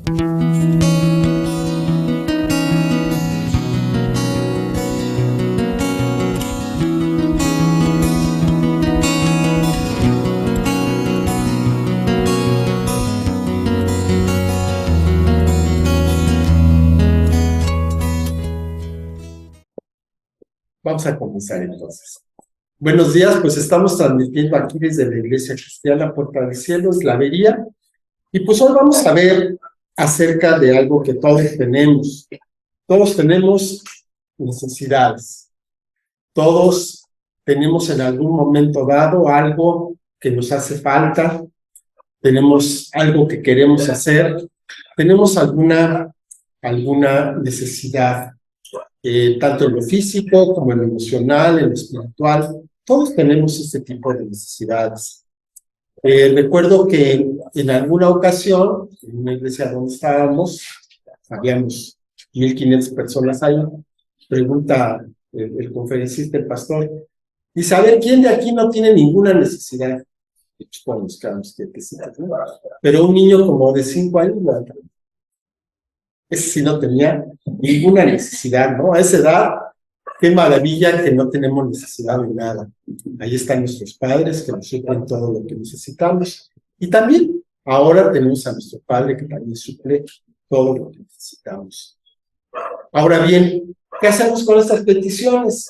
Vamos a comenzar entonces. Buenos días, pues estamos transmitiendo aquí desde la Iglesia Cristiana Puerta del Cielo, Slavería, y pues hoy vamos a ver acerca de algo que todos tenemos. Todos tenemos necesidades. Todos tenemos en algún momento dado algo que nos hace falta, tenemos algo que queremos hacer, tenemos alguna necesidad. Tanto en lo físico como en lo emocional, en lo espiritual, todos tenemos este tipo de necesidades. Recuerdo que en alguna ocasión, en una iglesia donde estábamos, habíamos 1,500 personas ahí, pregunta el conferencista, el pastor, y saber quién de aquí no tiene ninguna necesidad. Y pues todos nos quedamos quietos, ¿no? Pero un niño como de 5 años, ese sí no tenía ninguna necesidad, ¿no? A esa edad, qué maravilla que no tenemos necesidad de nada. Ahí están nuestros padres que nos suplen todo lo que necesitamos. Y también ahora tenemos a nuestro Padre que también suple todo lo que necesitamos. Ahora bien, ¿qué hacemos con estas peticiones?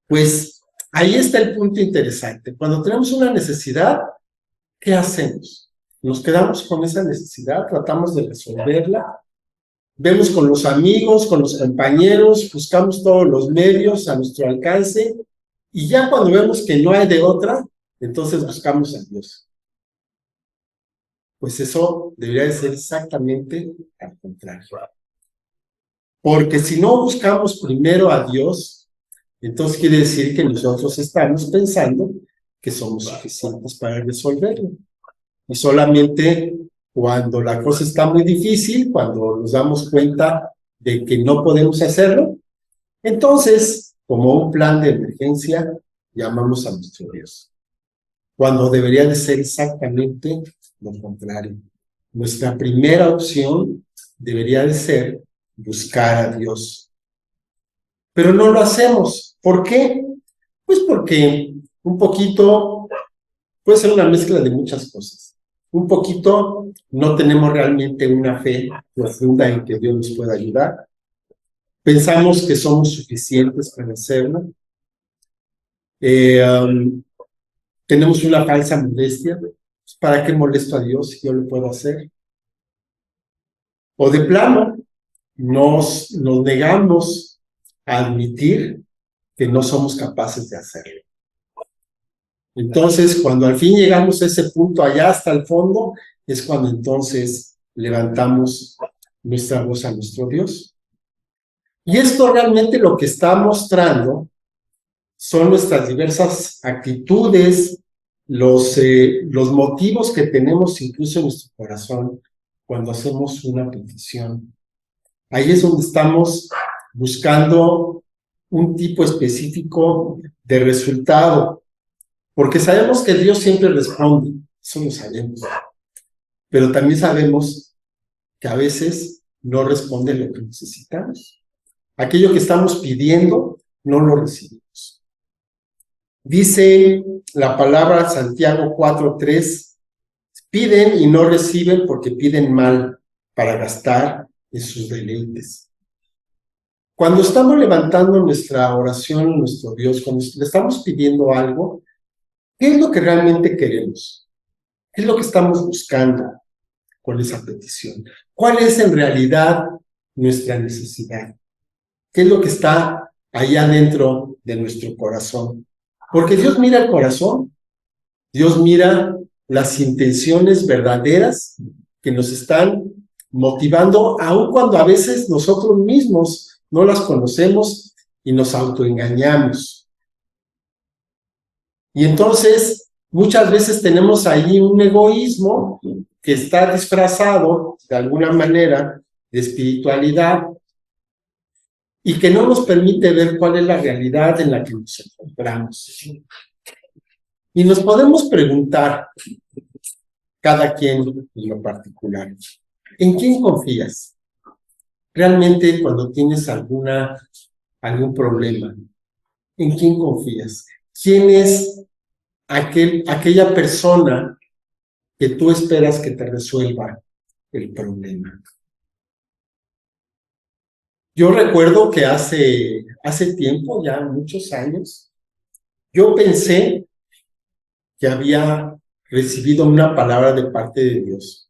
Pues ahí está el punto interesante. Cuando tenemos una necesidad, ¿qué hacemos? Nos quedamos con esa necesidad, tratamos de resolverla, vemos con los amigos, con los compañeros, buscamos todos los medios a nuestro alcance, y ya cuando vemos que no hay de otra, entonces buscamos a Dios. Pues eso debería de ser exactamente al contrario. Porque si no buscamos primero a Dios, entonces quiere decir que nosotros estamos pensando que somos suficientes para resolverlo. Y solamente cuando la cosa está muy difícil, cuando nos damos cuenta de que no podemos hacerlo, entonces, como un plan de emergencia, llamamos a nuestro Dios. Cuando debería de ser exactamente lo contrario. Nuestra primera opción debería de ser buscar a Dios. Pero no lo hacemos. ¿Por qué? Pues porque un poquito puede ser una mezcla de muchas cosas. Un poquito no tenemos realmente una fe profunda en que Dios nos pueda ayudar. Pensamos que somos suficientes para hacerlo. Tenemos una falsa modestia. ¿Para qué molesto a Dios si yo lo puedo hacer? O de plano, nos negamos a admitir que no somos capaces de hacerlo. Entonces, cuando al fin llegamos a ese punto allá hasta el fondo, es cuando entonces levantamos nuestra voz a nuestro Dios. Y esto realmente lo que está mostrando son nuestras diversas actitudes, los motivos que tenemos incluso en nuestro corazón cuando hacemos una petición. Ahí es donde estamos buscando un tipo específico de resultado. Porque sabemos que Dios siempre responde, eso lo sabemos. Pero también sabemos que a veces no responde lo que necesitamos. Aquello que estamos pidiendo, no lo recibimos. Dice la palabra Santiago 4:3, piden y no reciben porque piden mal para gastar en sus deleites. Cuando estamos levantando nuestra oración a nuestro Dios, cuando le estamos pidiendo algo, ¿qué es lo que realmente queremos? ¿Qué es lo que estamos buscando con esa petición? ¿Cuál es en realidad nuestra necesidad? ¿Qué es lo que está allá dentro de nuestro corazón? Porque Dios mira el corazón, Dios mira las intenciones verdaderas que nos están motivando, aun cuando a veces nosotros mismos no las conocemos y nos autoengañamos. Y entonces, muchas veces tenemos ahí un egoísmo que está disfrazado de alguna manera de espiritualidad y que no nos permite ver cuál es la realidad en la que nos encontramos. Y nos podemos preguntar, cada quien en lo particular, ¿En quién confías? Realmente cuando tienes algún problema, ¿en quién confías? ¿Quién es aquella persona que tú esperas que te resuelva el problema? Yo recuerdo que hace tiempo, ya muchos años, yo pensé que había recibido una palabra de parte de Dios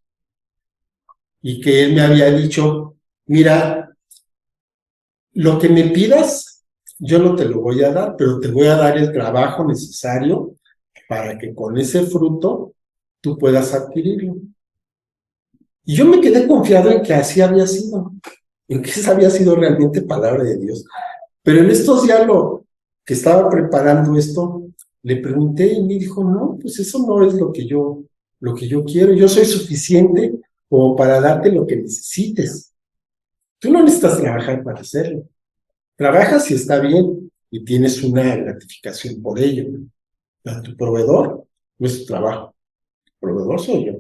y que Él me había dicho, mira, lo que me pidas, yo no te lo voy a dar, pero te voy a dar el trabajo necesario para que con ese fruto tú puedas adquirirlo. Y yo me quedé confiado en que así había sido, en que esa había sido realmente palabra de Dios. Pero en estos días que estaba preparando esto, le pregunté y me dijo, no, pues eso no es lo que yo quiero. Yo soy suficiente como para darte lo que necesites. Tú no necesitas trabajar para hacerlo. Trabajas y está bien y tienes una gratificación por ello. Pero tu proveedor no es tu trabajo. Tu proveedor soy yo.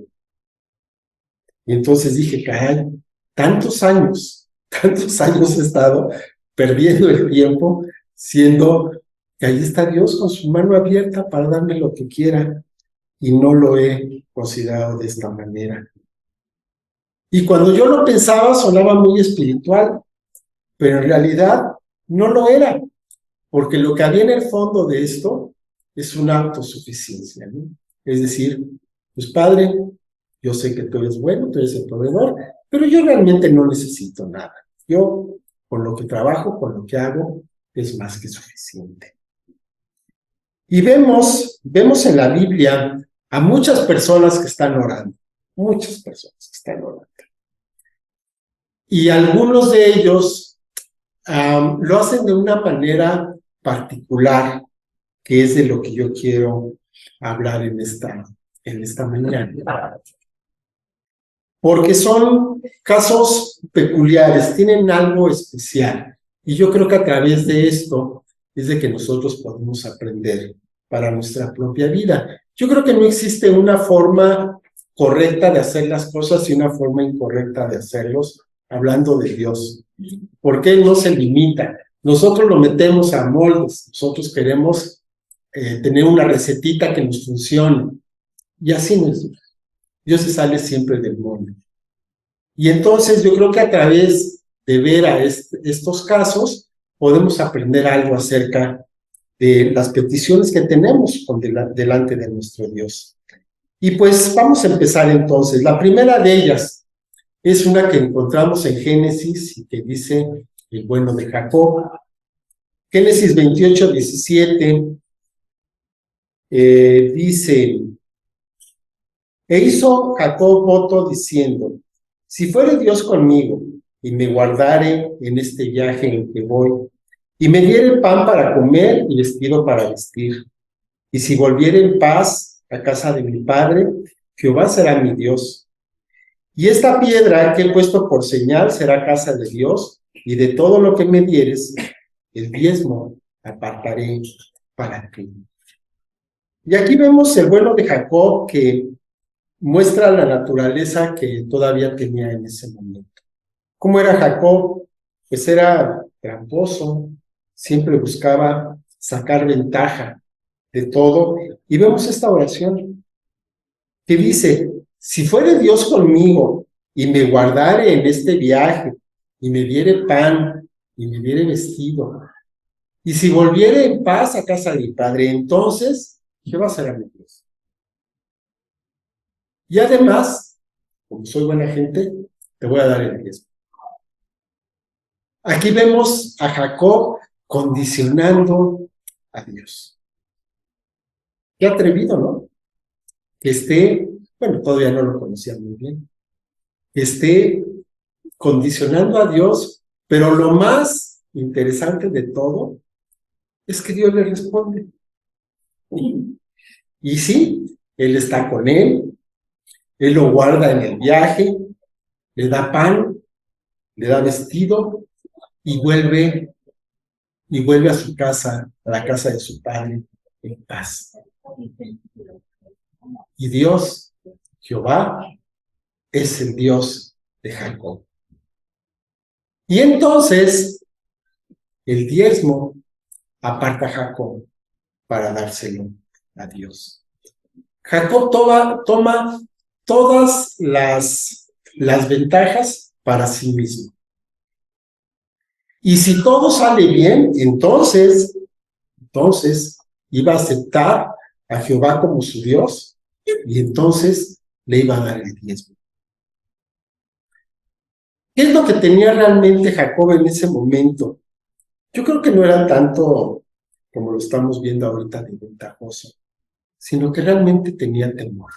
Y entonces dije, caray, tantos años he estado perdiendo el tiempo siendo que ahí está Dios con su mano abierta para darme lo que quiera y no lo he considerado de esta manera. Y cuando yo lo pensaba sonaba muy espiritual, pero en realidad no lo era, porque lo que había en el fondo de esto es una autosuficiencia, ¿no? Es decir, pues Padre, yo sé que tú eres bueno, tú eres el proveedor, pero yo realmente no necesito nada. Yo, con lo que trabajo, con lo que hago, es más que suficiente. Y vemos en la Biblia a muchas personas que están orando, muchas personas que están orando. Y algunos de ellos lo hacen de una manera particular, que es de lo que yo quiero hablar en esta mañana. Porque son casos peculiares, tienen algo especial. Y yo creo que a través de esto es de que nosotros podemos aprender para nuestra propia vida. Yo creo que no existe una forma correcta de hacer las cosas y una forma incorrecta de hacerlos, hablando de Dios. Porque Él no se limita. Nosotros lo metemos a moldes, nosotros queremos tener una recetita que nos funcione. Y así no es Dios. Dios se sale siempre del molde. Y entonces yo creo que a través de ver a estos casos podemos aprender algo acerca de las peticiones que tenemos delante de nuestro Dios. Y pues vamos a empezar entonces. La primera de ellas es una que encontramos en Génesis y que dice el bueno de Jacob. Génesis 28, 17 dice, e hizo Jacob voto diciendo, si fuere Dios conmigo y me guardare en este viaje en que voy, y me diere pan para comer y vestido para vestir, y si volviere en paz a casa de mi padre, Jehová será mi Dios. Y esta piedra que he puesto por señal será casa de Dios, y de todo lo que me dieres, el diezmo apartaré para ti. Y aquí vemos el bueno de Jacob que muestra la naturaleza que todavía tenía en ese momento. ¿Cómo era Jacob? Pues era tramposo, siempre buscaba sacar ventaja de todo. Y vemos esta oración que dice, si fuere Dios conmigo y me guardare en este viaje y me diere pan y me diere vestido, y si volviere en paz a casa de mi padre, entonces Jehová será mi Dios. Y además, como soy buena gente, te voy a dar el diezmo. Aquí vemos a Jacob condicionando a Dios. Qué atrevido, ¿no? Que esté, bueno, todavía no lo conocía muy bien, que esté condicionando a Dios, pero lo más interesante de todo es que Dios le responde. Y sí, Él está con él lo guarda en el viaje, le da pan, le da vestido y vuelve a su casa, a la casa de su padre, en paz. Y Dios, Jehová, es el Dios de Jacob. Y entonces el diezmo aparta a Jacob para dárselo a Dios. Jacob toma todas las ventajas para sí mismo. Y si todo sale bien, entonces iba a aceptar a Jehová como su Dios y entonces le iba a dar el diezmo. ¿Qué es lo que tenía realmente Jacob en ese momento? Yo creo que no era tanto como lo estamos viendo ahorita de ventajoso, sino que realmente tenía temor.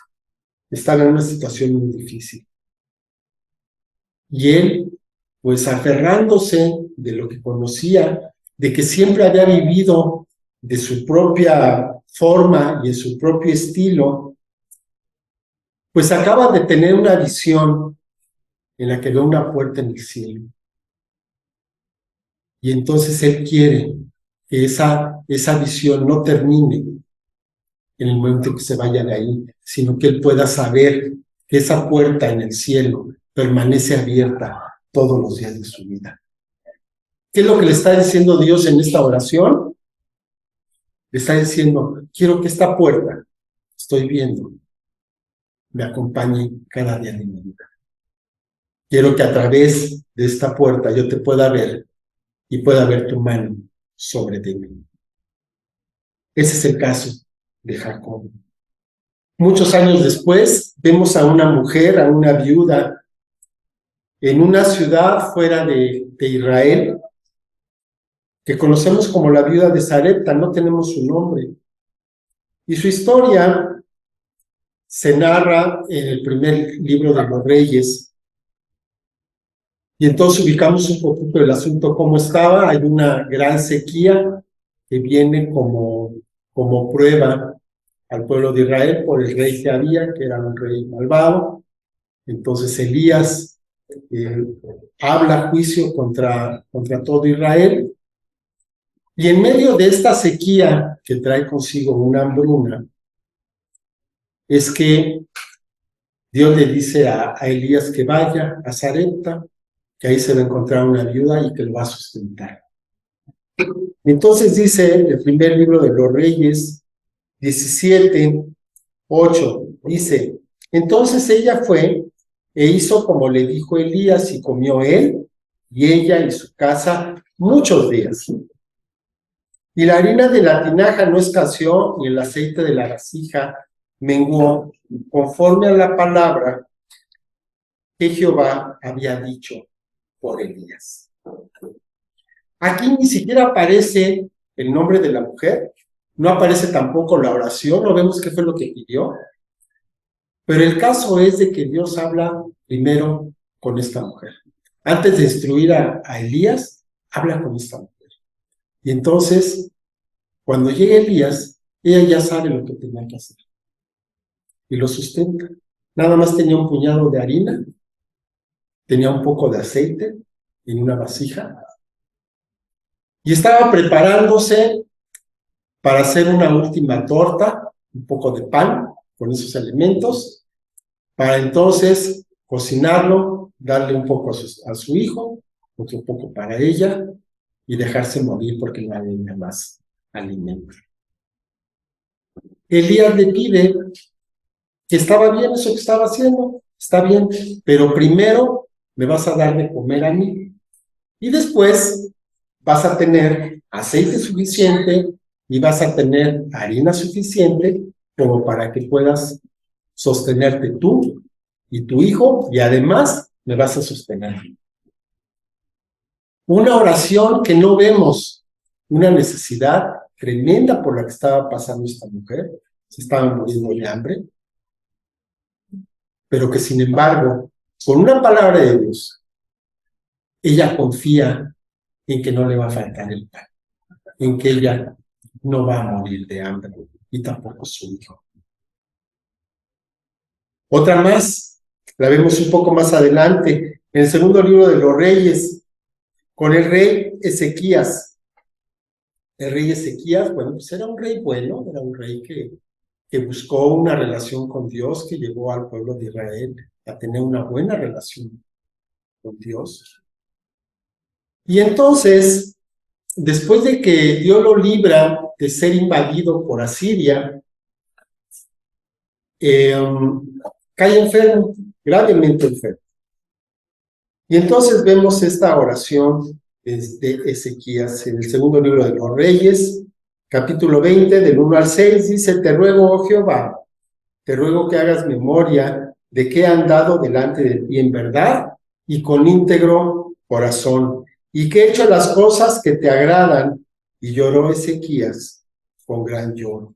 Estaba en una situación muy difícil. Y él, pues aferrándose de lo que conocía, de que siempre había vivido de su propia forma y en su propio estilo, pues acaba de tener una visión en la que ve una puerta en el cielo. Y entonces él quiere que esa visión no termine en el momento en que se vaya de ahí, sino que él pueda saber que esa puerta en el cielo permanece abierta todos los días de su vida. ¿Qué es lo que le está diciendo Dios en esta oración? Le está diciendo, quiero que esta puerta, estoy viendo, me acompañe cada día de mi vida. Quiero que a través de esta puerta yo te pueda ver y pueda ver tu mano sobre ti. Ese es el caso de Jacob. Muchos años después, vemos a una mujer, a una viuda, en una ciudad fuera de Israel, que conocemos como la viuda de Sarepta, no tenemos su nombre. Y su historia se narra en el primer libro de los Reyes. Y entonces ubicamos un poquito el asunto cómo estaba. Hay una gran sequía que viene como prueba al pueblo de Israel por el rey que había, que era un rey malvado. Entonces Elías habla juicio contra todo Israel. Y en medio de esta sequía que trae consigo una hambruna, es que Dios le dice a Elías que vaya a Sarepta, que ahí se va a encontrar una viuda y que lo va a sustentar. Entonces dice el primer libro de los Reyes, 17:8, dice, entonces ella fue e hizo como le dijo Elías y comió él y ella y su casa muchos días. Y la harina de la tinaja no escaseó y el aceite de la vasija menguó conforme a la palabra que Jehová había dicho por Elías. Aquí ni siquiera aparece el nombre de la mujer, no aparece tampoco la oración, no vemos qué fue lo que pidió, pero el caso es de que Dios habla primero con esta mujer. Antes de destruir a Elías, habla con esta mujer. Y entonces, cuando llega Elías, ella ya sabe lo que tenía que hacer. Y lo sustenta. Nada más tenía un puñado de harina, tenía un poco de aceite en una vasija, y estaba preparándose para hacer una última torta, un poco de pan con esos elementos, para entonces cocinarlo, darle un poco a su hijo, otro poco para ella, y dejarse morir porque no había más alimento. Elías le pide que estaba bien eso que estaba haciendo, está bien, pero primero me vas a dar de comer a mí, y después vas a tener aceite suficiente y vas a tener harina suficiente como para que puedas sostenerte tú y tu hijo, y además me vas a sostener. Una oración que no vemos, una necesidad tremenda por la que estaba pasando esta mujer, se estaba muriendo de hambre, pero que sin embargo, con una palabra de Dios, ella confía en que no le va a faltar el pan, en que ella no va a morir de hambre y tampoco su hijo. Otra más, la vemos un poco más adelante, en el segundo libro de los Reyes, con el rey Ezequías. El rey Ezequías, bueno, pues era un rey bueno, era un rey que buscó una relación con Dios, que llevó al pueblo de Israel a tener una buena relación con Dios. Y entonces, después de que Dios lo libra de ser invadido por Asiria, cae enfermo, gravemente enfermo. Y entonces vemos esta oración de Ezequías en el segundo libro de los Reyes, capítulo 20, del 1 al 6, dice: Te ruego, oh Jehová, te ruego que hagas memoria de que he andado delante de ti en verdad y con íntegro corazón, y que he hecho las cosas que te agradan. Y lloró Ezequías con gran lloro.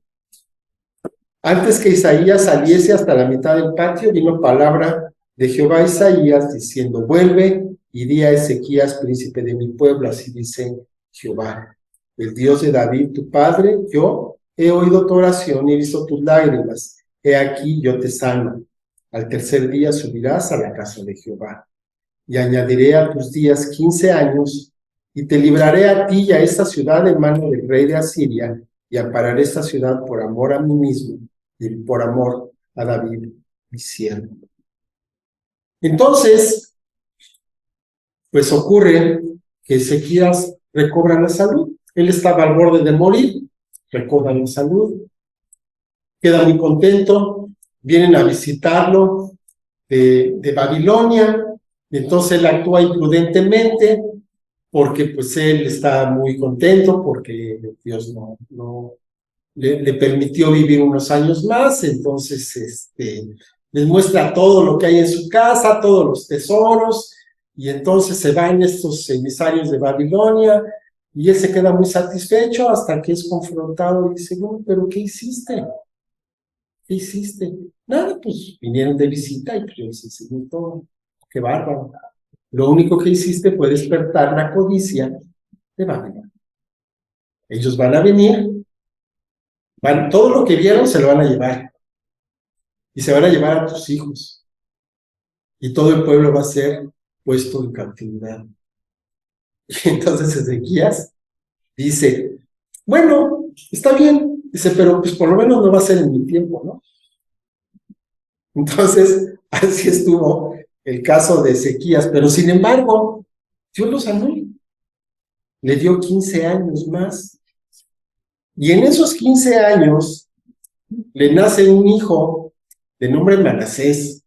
Antes que Isaías saliese hasta la mitad del patio, vino palabra de Jehová a Isaías, diciendo: Vuelve y di a Ezequías, príncipe de mi pueblo, así dice Jehová, el Dios de David, tu padre. Yo he oído tu oración y he visto tus lágrimas. He aquí, yo te sano. Al tercer día subirás a la casa de Jehová. Y añadiré a tus días 15 años, y te libraré a ti y a esta ciudad en mano del rey de Asiria, y ampararé esta ciudad por amor a mí mismo, y por amor a David, mi siervo. Entonces, pues ocurre que Ezequías recobra la salud. Él estaba al borde de morir, recobra la salud, queda muy contento, vienen a visitarlo de Babilonia, entonces él actúa imprudentemente, porque pues él está muy contento, porque Dios no le permitió vivir unos años más. Entonces les muestra todo lo que hay en su casa, todos los tesoros, y entonces se van estos emisarios de Babilonia, y él se queda muy satisfecho hasta que es confrontado y dice: bueno, pero ¿qué hiciste? ¿Qué hiciste? Nada, pues vinieron de visita y pues yo les enseñé todo. Qué bárbaro. Lo único que hiciste fue despertar la codicia de Babilonia. Ellos van a venir, todo lo que vieron se lo van a llevar, y se van a llevar a tus hijos, y todo el pueblo va a ser puesto en cautividad. Y entonces Ezequías dice: bueno, está bien, dice, pero pues por lo menos no va a ser en mi tiempo, ¿no? Entonces, así estuvo el caso de Ezequías, pero sin embargo, Dios lo sanó, le dio 15 años más, y en esos 15 años le nace un hijo de nombre Manasés,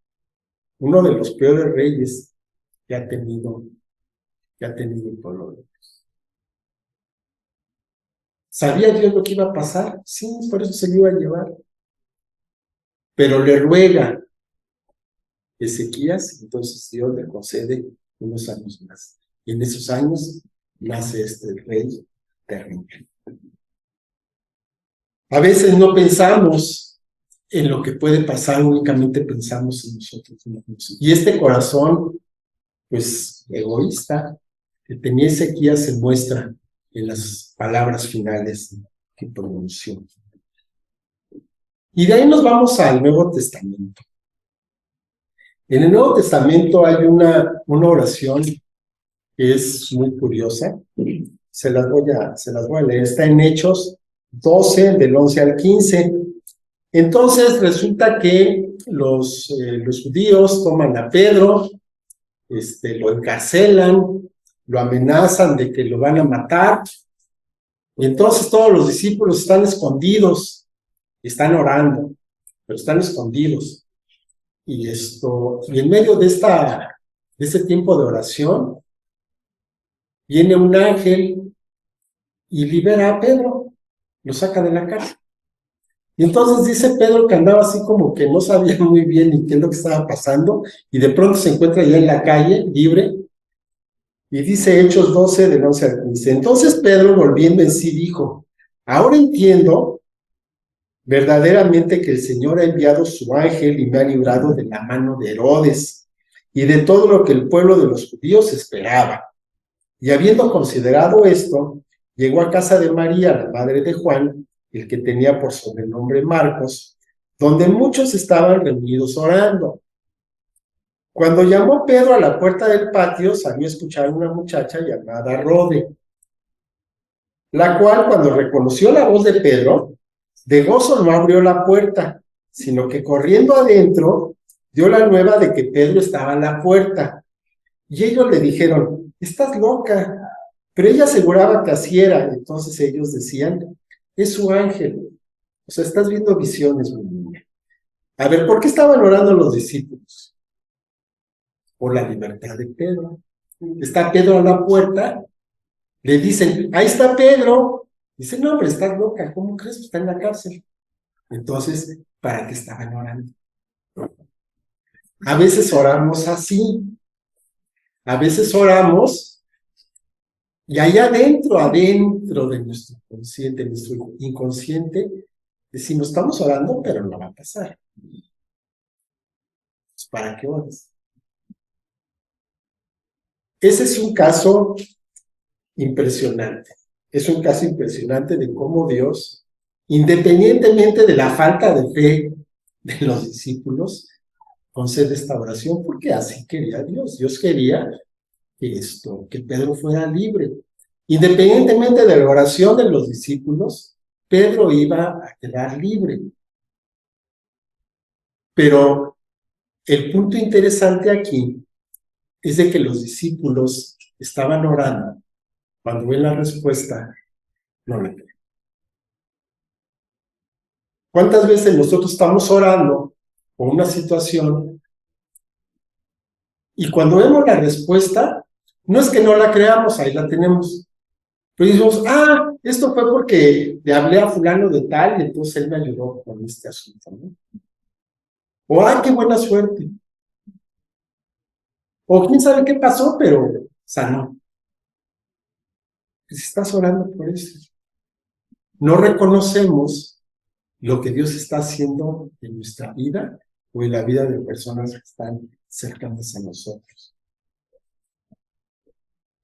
uno de los peores reyes que ha tenido el pueblo de Dios. ¿Sabía Dios lo que iba a pasar? Sí, por eso se lo iba a llevar. Pero le ruega Ezequías, entonces Dios le concede unos años más. Y en esos años nace este rey terrible. A veces no pensamos en lo que puede pasar, únicamente pensamos en nosotros mismos. Y este corazón, pues, egoísta, que tenía Ezequías, se muestra en las palabras finales que pronunció. Y de ahí nos vamos al Nuevo Testamento. En el Nuevo Testamento hay una oración que es muy curiosa. Se las voy a leer. Está en Hechos 12, del 11 al 15. Entonces resulta que los judíos toman a Pedro, lo encarcelan, lo amenazan de que lo van a matar. Y entonces todos los discípulos están escondidos, están orando, pero están escondidos. Y en medio de ese tiempo de oración, viene un ángel y libera a Pedro, lo saca de la cárcel. Y entonces dice Pedro que andaba así como que no sabía muy bien ni qué es lo que estaba pasando, y de pronto se encuentra ya en la calle, libre, y dice Hechos 12, del 11 al 15. Entonces Pedro, volviendo en sí, dijo: ahora entiendo verdaderamente que el Señor ha enviado su ángel y me ha librado de la mano de Herodes y de todo lo que el pueblo de los judíos esperaba. Y habiendo considerado esto, llegó a casa de María, la madre de Juan, el que tenía por sobrenombre Marcos, donde muchos estaban reunidos orando. Cuando llamó Pedro a la puerta del patio, salió a escuchar a una muchacha llamada Rode, la cual, cuando reconoció la voz de Pedro, de gozo no abrió la puerta, sino que corriendo adentro, dio la nueva de que Pedro estaba en la puerta. Y ellos le dijeron, estás loca. Pero ella aseguraba que así era. Entonces ellos decían, es su ángel. O sea, estás viendo visiones, mi niña. A ver, ¿por qué estaban orando los discípulos? Por la libertad de Pedro. Está Pedro a la puerta, le dicen, ahí está Pedro. Dice, no, hombre, estás loca, ¿cómo crees que está en la cárcel? Entonces, ¿para qué estaban orando? A veces oramos así, a veces oramos y ahí adentro de nuestro consciente, nuestro inconsciente, decimos, estamos orando, pero no va a pasar. Pues, ¿para qué oras? Ese es un caso impresionante. Es un caso impresionante de cómo Dios, independientemente de la falta de fe de los discípulos, concede esta oración porque así quería Dios. Dios quería que Pedro fuera libre. Independientemente de la oración de los discípulos, Pedro iba a quedar libre. Pero el punto interesante aquí es de que los discípulos estaban orando. Cuando ven la respuesta, no la creen. ¿Cuántas veces nosotros estamos orando por una situación y cuando vemos la respuesta, no es que no la creamos, ahí la tenemos? Pero decimos, esto fue porque le hablé a fulano de tal y entonces él me ayudó con este asunto, ¿no? O, qué buena suerte. O quién sabe qué pasó, pero sanó. Pues estás orando por eso. No reconocemos lo que Dios está haciendo en nuestra vida o en la vida de personas que están cercanas a nosotros.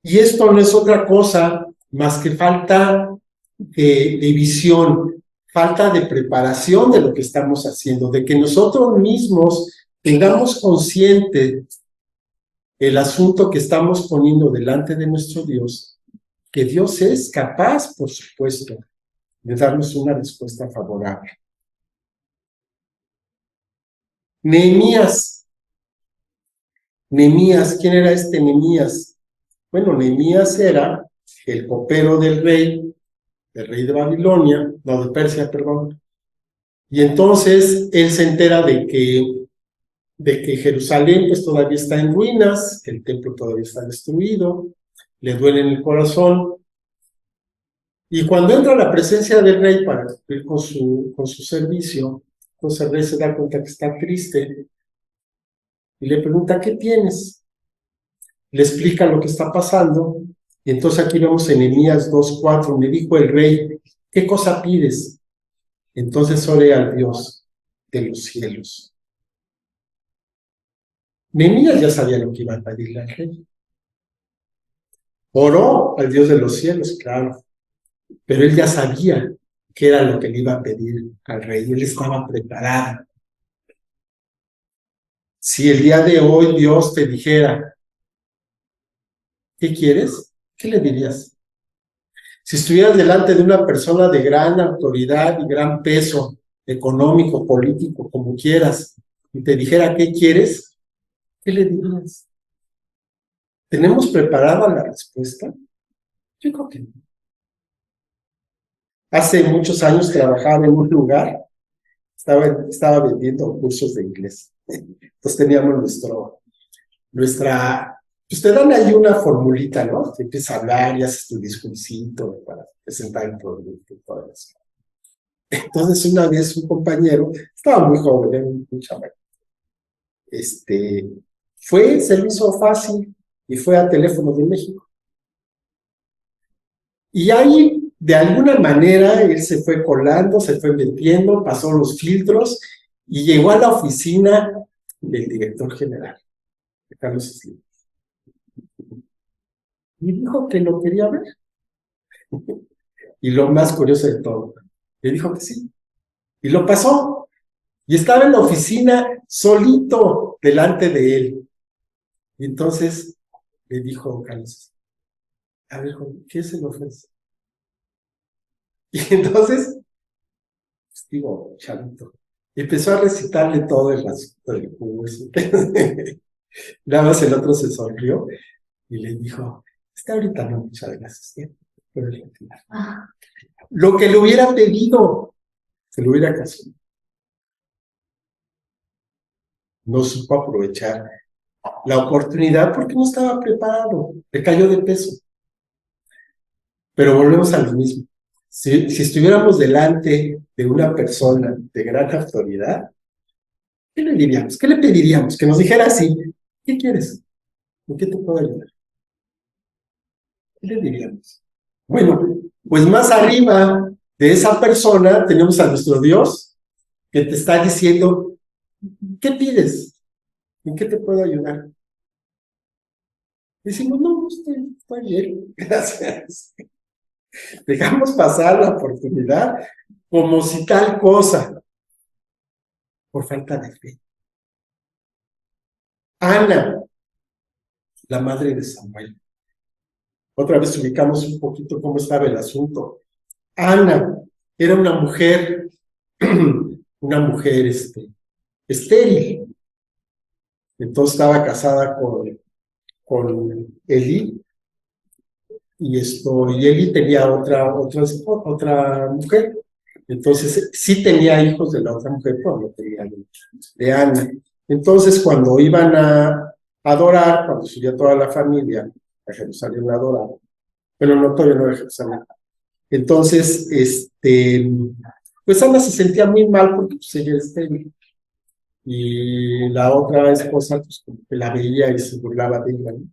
Y esto no es otra cosa más que falta de visión, falta de preparación de lo que estamos haciendo, de que nosotros mismos tengamos consciente el asunto que estamos poniendo delante de nuestro Dios, que Dios es capaz, por supuesto, de darnos una respuesta favorable. Nehemías, ¿quién era este Nehemías? Bueno, Nehemías era el copero del rey de Babilonia, no, de Persia, perdón. Y entonces él se entera de que Jerusalén pues todavía está en ruinas, que el templo todavía está destruido, le duele en el corazón. Y cuando entra a la presencia del rey para cumplir con su servicio, entonces el rey se da cuenta que está triste y le pregunta, ¿qué tienes? Le explica lo que está pasando. Y entonces aquí vemos en Nehemías 2:4, me dijo el rey, ¿qué cosa pides? Entonces oré al Dios de los cielos. Nehemías ya sabía lo que iba a pedirle al rey. Oró al Dios de los cielos, claro, pero él ya sabía qué era lo que le iba a pedir al rey. Él estaba preparado. Si el día de hoy Dios te dijera, ¿qué quieres? ¿Qué le dirías? Si estuvieras delante de una persona de gran autoridad y gran peso económico, político, como quieras, y te dijera, ¿qué quieres? ¿Qué le dirías? ¿Tenemos preparada la respuesta? Yo creo que no. Hace muchos años trabajaba en un lugar, estaba vendiendo cursos de inglés. Entonces teníamos pues te dan ahí una formulita, ¿no? Te empiezas a hablar y haces tu discursito para presentar el producto y todo eso. Entonces una vez un compañero, estaba muy joven, era un chamaco, se lo hizo fácil y fue a Teléfono de México. Y ahí, de alguna manera, él se fue colando, se fue metiendo, pasó los filtros y llegó a la oficina del director general, de Carlos Slim. Y dijo que lo quería ver. Y lo más curioso de todo, le dijo que sí. Y lo pasó. Y estaba en la oficina solito delante de él. Y entonces le dijo Carlos, a ver, ¿qué se le ofrece? Y entonces, pues, digo, chavito, empezó a recitarle todo el asunto del jugo. Nada más el otro se sonrió y le dijo, está ahorita no, muchas gracias. Puedes retirar. Lo que le hubiera pedido, se lo hubiera casado. No supo aprovechar la oportunidad porque no estaba preparado, le cayó de peso. Pero volvemos a lo mismo. Si estuviéramos delante de una persona de gran autoridad, ¿qué le diríamos? ¿Qué le pediríamos? Que nos dijera así, ¿qué quieres? ¿En qué te puedo ayudar? ¿Qué le diríamos? Bueno, pues más arriba de esa persona tenemos a nuestro Dios que te está diciendo, ¿qué pides? ¿En qué te puedo ayudar? Decimos, no, estoy bien, gracias. Dejamos pasar la oportunidad como si tal cosa, por falta de fe. Ana, la madre de Samuel. Otra vez ubicamos un poquito cómo estaba el asunto. Ana era una mujer, estéril. Entonces estaba casada con Eli, y Eli tenía otra mujer. Entonces sí tenía hijos de la otra mujer, pero no tenía de Ana. Entonces cuando iban a adorar, cuando subía toda la familia a Jerusalén a adorar, pero no, todavía no era Jerusalén. Entonces, pues Ana se sentía muy mal porque pues, ella era estéril. Y la otra esposa, pues como que la veía y se burlaba de ella, ¿no?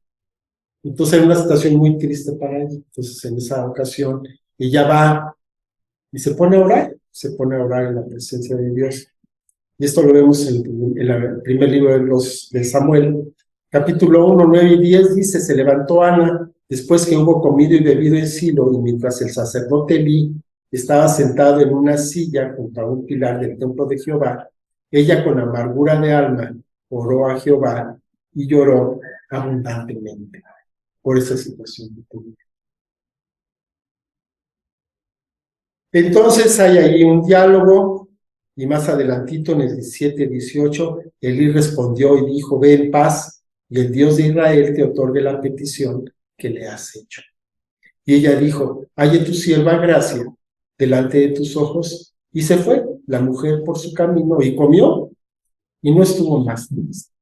Entonces era una situación muy triste para ella. Entonces en esa ocasión ella va y se pone a orar en la presencia de Dios. Y esto lo vemos en el primer libro de Samuel, capítulo 1, 9 y 10, dice, se levantó Ana después que hubo comido y bebido en Silo, y mientras el sacerdote Elí estaba sentado en una silla junto a un pilar del templo de Jehová, ella con amargura de alma oró a Jehová y lloró abundantemente por esa situación que tuvo. Entonces hay ahí un diálogo, y más adelantito en el 17-18, Elí respondió y dijo, ve en paz, y el Dios de Israel te otorgue la petición que le has hecho. Y ella dijo, halle tu sierva gracia delante de tus ojos, y se fue la mujer por su camino, y comió, y no estuvo más triste.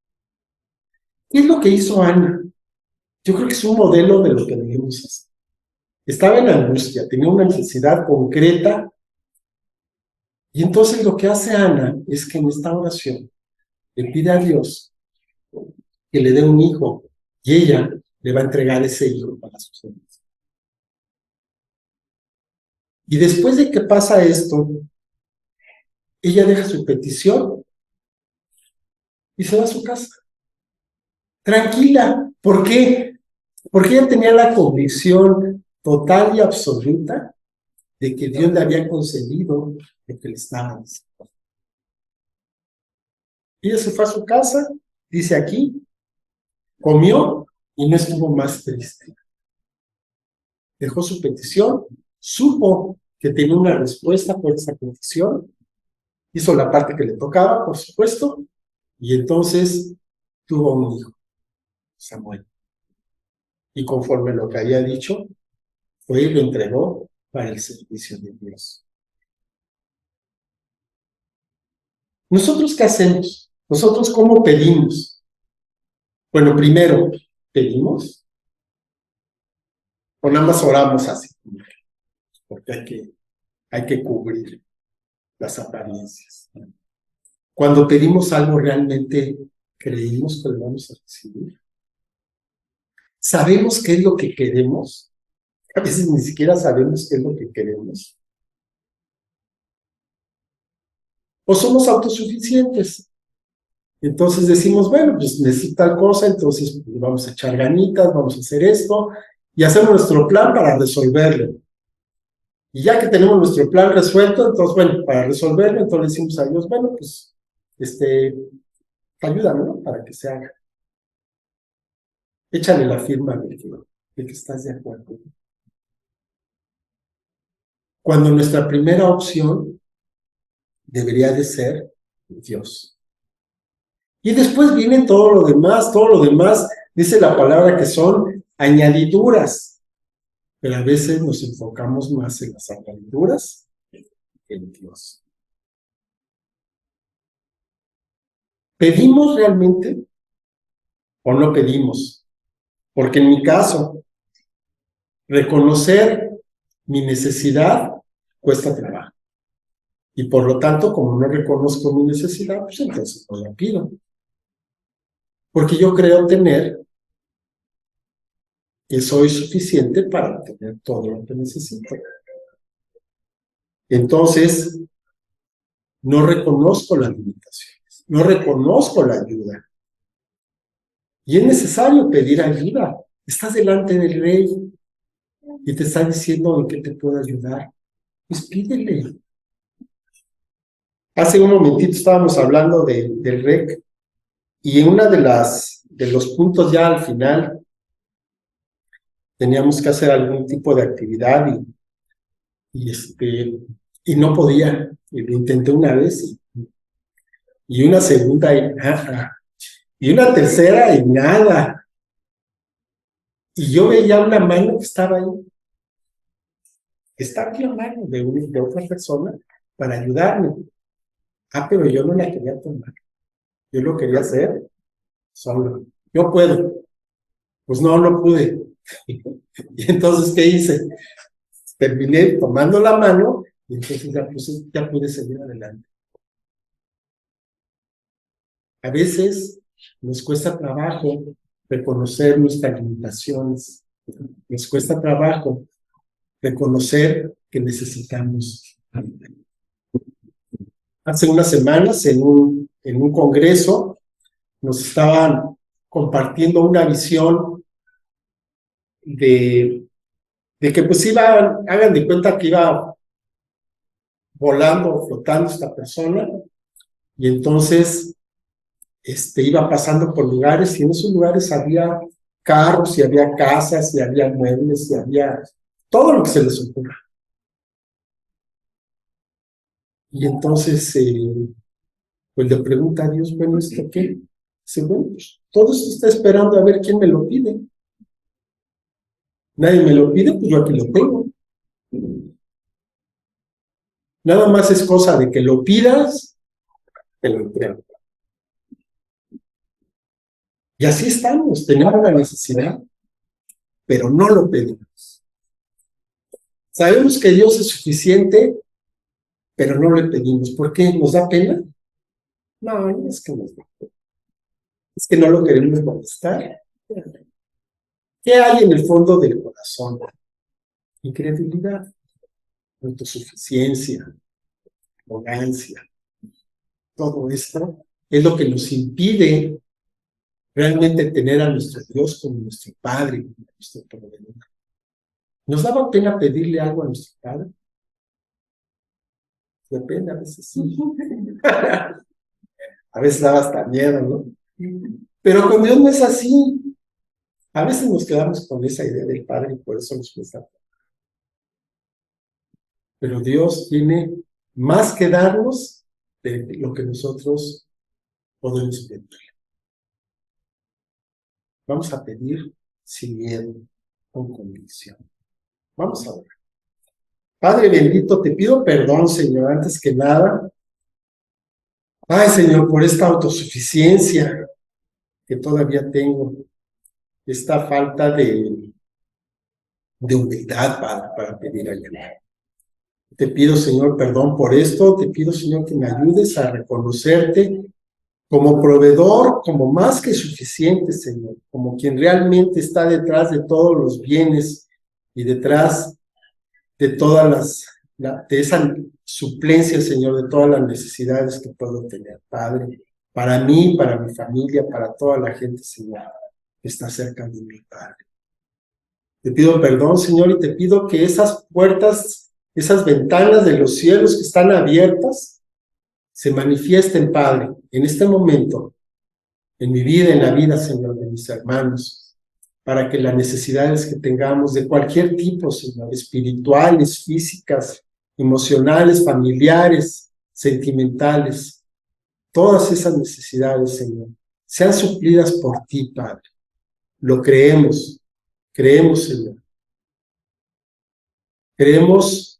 ¿Qué es lo que hizo Ana? Yo creo que es un modelo de lo que debemos hacer. Estaba en angustia, tenía una necesidad concreta. Y entonces lo que hace Ana es que en esta oración le pide a Dios que le dé un hijo y ella le va a entregar ese hijo para sus hijos. Y después de que pasa esto, ella deja su petición y se va a su casa. Tranquila. ¿Por qué? Porque ella tenía la convicción total y absoluta de que Dios le había concedido lo que le estaba diciendo. Ella se fue a su casa, dice aquí, comió y no estuvo más triste. Dejó su petición, supo que tenía una respuesta por esa petición, hizo la parte que le tocaba, por supuesto, y entonces tuvo un hijo, Samuel. Y conforme lo que había dicho, fue y lo entregó para el servicio de Dios. ¿Nosotros qué hacemos? ¿Nosotros cómo pedimos? Bueno, primero, ¿pedimos? O nada más oramos así, porque hay que cubrir las apariencias. Cuando pedimos algo, ¿realmente creímos que lo vamos a recibir? ¿Sabemos qué es lo que queremos? A veces ni siquiera sabemos qué es lo que queremos. ¿O somos autosuficientes? Entonces decimos, bueno, pues necesito tal cosa, entonces vamos a echar ganitas, vamos a hacer esto, y hacemos nuestro plan para resolverlo. Y ya que tenemos nuestro plan resuelto, entonces, bueno, para resolverlo, entonces decimos a Dios, bueno, pues, ayúdame, ¿no? Para que se haga. Échale la firma de que estás de acuerdo. Cuando nuestra primera opción debería de ser Dios. Y después viene todo lo demás, dice la palabra que son añadiduras. Pero a veces nos enfocamos más en las añadiduras que en Dios. ¿Pedimos realmente o no pedimos? Porque en mi caso, reconocer mi necesidad cuesta trabajo. Y por lo tanto, como no reconozco mi necesidad, pues entonces no la pido. Porque yo creo tener que soy suficiente para obtener todo lo que necesito. Entonces, no reconozco las limitaciones, no reconozco la ayuda. Y es necesario pedir ayuda. Estás delante del Rey y te está diciendo en qué te puedo ayudar. Pues pídele. Hace un momentito estábamos hablando del REC y en una de los puntos ya al final teníamos que hacer algún tipo de actividad y no podía. Y lo intenté una vez y una segunda y nada. Y una tercera y nada. Y yo veía una mano que estaba ahí. Estaba aquí la mano de otra persona para ayudarme. Pero yo no la quería tomar. Yo lo quería hacer solo. Yo puedo. Pues no pude. Y entonces, ¿qué hice? Terminé tomando la mano y entonces ya pude seguir adelante. A veces nos cuesta trabajo reconocer nuestras limitaciones. Nos cuesta trabajo reconocer que necesitamos ayuda. Hace unas semanas en un congreso nos estaban compartiendo una visión de que pues hagan de cuenta que iba volando o flotando esta persona y entonces iba pasando por lugares y en esos lugares había carros y había casas y había muebles y había todo lo que se les ocurra. Y entonces pues le pregunta a Dios, bueno, ¿esto qué? Dice, bueno, pues todo esto está esperando a ver quién me lo pide. Nadie me lo pide, pues yo aquí lo tengo. Nada más es cosa de que lo pidas, te lo entrego. Y así estamos, tenemos la necesidad, pero no lo pedimos. Sabemos que Dios es suficiente, pero no le pedimos. ¿Por qué? ¿Nos da pena? No es que nos da pena. Es que no lo queremos molestar. ¿Qué hay en el fondo del corazón? Incredulidad, autosuficiencia, arrogancia. Todo esto es lo que nos impide realmente tener a nuestro Dios como nuestro Padre, como nuestro proveedor. ¿Nos daba pena pedirle algo a nuestro Padre? Depende, a veces sí. A veces daba hasta miedo, ¿no? Pero con Dios no es así. A veces nos quedamos con esa idea del Padre y por eso nos cuesta. Pero Dios tiene más que darnos de lo que nosotros podemos pedir. Vamos a pedir sin miedo, con convicción. Vamos a ver. Padre bendito, te pido perdón, Señor, antes que nada. Ay, Señor, por esta autosuficiencia que todavía tengo, esta falta de humildad, Padre, para pedir ayuda. Te pido, Señor, perdón por esto. Te pido, Señor, que me ayudes a reconocerte como proveedor, como más que suficiente, Señor, como quien realmente está detrás de todos los bienes y detrás de todas de esa suplencia, Señor, de todas las necesidades que puedo tener, Padre, para mí, para mi familia, para toda la gente, Señor, que está cerca de mi Padre. Te pido perdón, Señor, y te pido que esas puertas, esas ventanas de los cielos que están abiertas, se manifiesten, Padre, en este momento, en mi vida, en la vida, Señor, de mis hermanos, para que las necesidades que tengamos de cualquier tipo, Señor, espirituales, físicas, emocionales, familiares, sentimentales, todas esas necesidades, Señor, sean suplidas por ti, Padre. Lo creemos, Señor. Creemos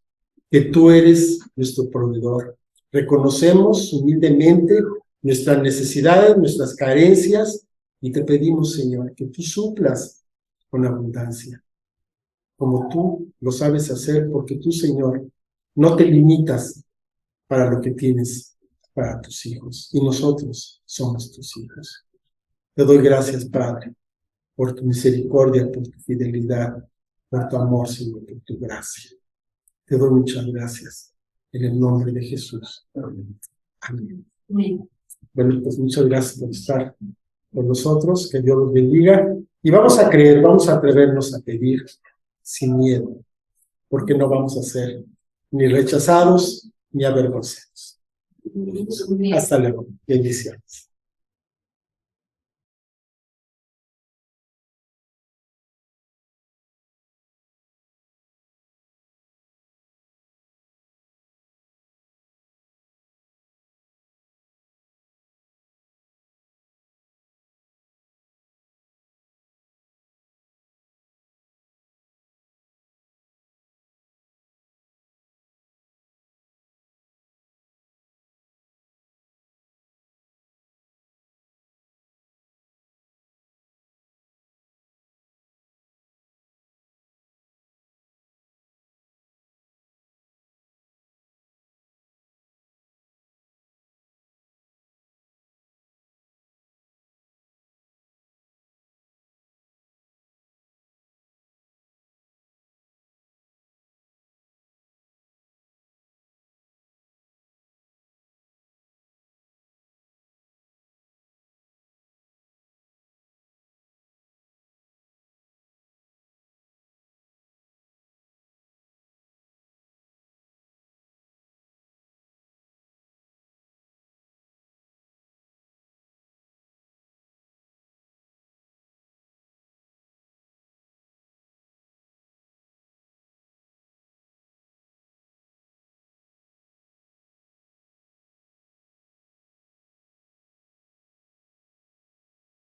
que tú eres nuestro proveedor. Reconocemos humildemente nuestras necesidades, nuestras carencias, y te pedimos, Señor, que tú suplas con abundancia, como tú lo sabes hacer, porque tú, Señor, no te limitas para lo que tienes para tus hijos, y nosotros somos tus hijos. Te doy gracias, Padre, por tu misericordia, por tu fidelidad, por tu amor, Señor, por tu gracia. Te doy muchas gracias, en el nombre de Jesús. Amén. Amén. Bueno, pues muchas gracias por estar con nosotros, que Dios los bendiga, y vamos a creer, vamos a atrevernos a pedir sin miedo, porque no vamos a ser ni rechazados ni avergonzados. Hasta luego. Bendiciones.